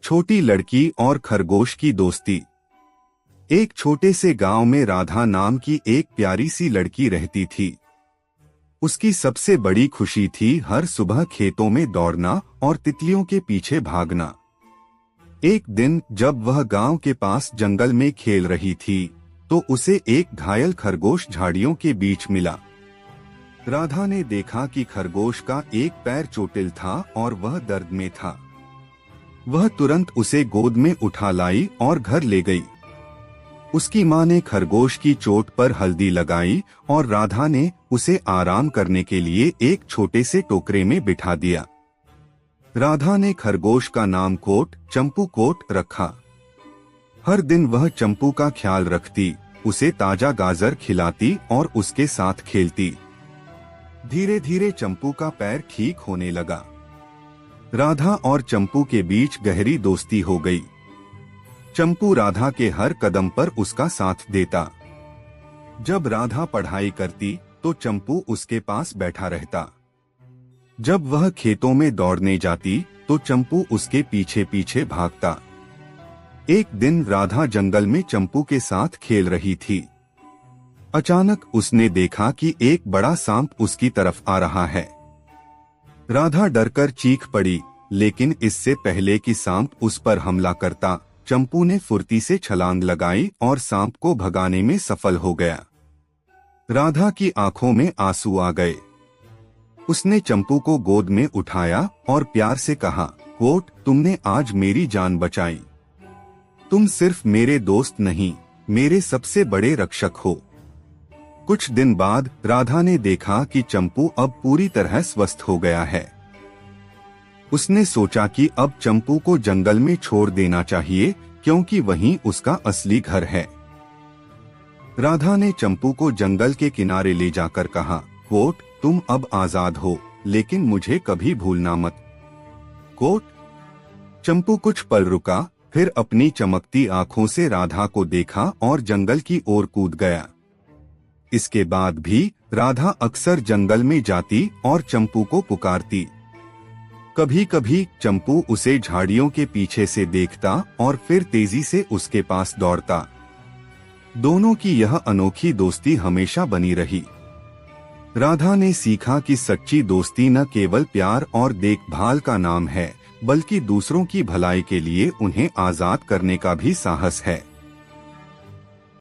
छोटी लड़की और खरगोश की दोस्ती। एक छोटे से गांव में राधा नाम की एक प्यारी सी लड़की रहती थी। उसकी सबसे बड़ी खुशी थी हर सुबह खेतों में दौड़ना और तितलियों के पीछे भागना। एक दिन जब वह गांव के पास जंगल में खेल रही थी तो उसे एक घायल खरगोश झाड़ियों के बीच मिला। राधा ने देखा कि खरगोश का एक पैर चोटिल था और वह दर्द में था। वह तुरंत उसे गोद में उठा लाई और घर ले गई। उसकी मां ने खरगोश की चोट पर हल्दी लगाई और राधा ने उसे आराम करने के लिए एक छोटे से टोकरे में बिठा दिया। राधा ने खरगोश का नाम कोट चंपू कोट रखा। हर दिन वह चंपू का ख्याल रखती, उसे ताजा गाजर खिलाती और उसके साथ खेलती। धीरे धीरे चंपू का पैर ठीक होने लगा। राधा और चंपू के बीच गहरी दोस्ती हो गई। चंपू राधा के हर कदम पर उसका साथ देता। जब राधा पढ़ाई करती तो चंपू उसके पास बैठा रहता। जब वह खेतों में दौड़ने जाती तो चंपू उसके पीछे पीछे भागता। एक दिन राधा जंगल में चंपू के साथ खेल रही थी। अचानक उसने देखा कि एक बड़ा सांप उसकी तरफ आ रहा है। राधा डरकर चीख पड़ी, लेकिन इससे पहले कि सांप उस पर हमला करता, चंपू ने फुर्ती से छलांग लगाई और सांप को भगाने में सफल हो गया। राधा की आंखों में आंसू आ गए। उसने चंपू को गोद में उठाया और प्यार से कहा, कोट, तुमने आज मेरी जान बचाई। तुम सिर्फ मेरे दोस्त नहीं, मेरे सबसे बड़े रक्षक हो। कुछ दिन बाद राधा ने देखा कि चंपू अब पूरी तरह स्वस्थ हो गया है। उसने सोचा कि अब चंपू को जंगल में छोड़ देना चाहिए, क्योंकि वहीं उसका असली घर है। राधा ने चंपू को जंगल के किनारे ले जाकर कहा, कोट, तुम अब आजाद हो, लेकिन मुझे कभी भूलना मत। कोट। चंपू कुछ पल रुका, फिर अपनी चमकती आंखों से राधा को देखा और जंगल की ओर कूद गया। इसके बाद भी राधा अक्सर जंगल में जाती और चंपू को पुकारती। कभी कभी चंपू उसे झाड़ियों के पीछे से देखता और फिर तेजी से उसके पास दौड़ता। दोनों की यह अनोखी दोस्ती हमेशा बनी रही। राधा ने सीखा कि सच्ची दोस्ती न केवल प्यार और देखभाल का नाम है, बल्कि दूसरों की भलाई के लिए उन्हें आजाद करने का भी साहस है।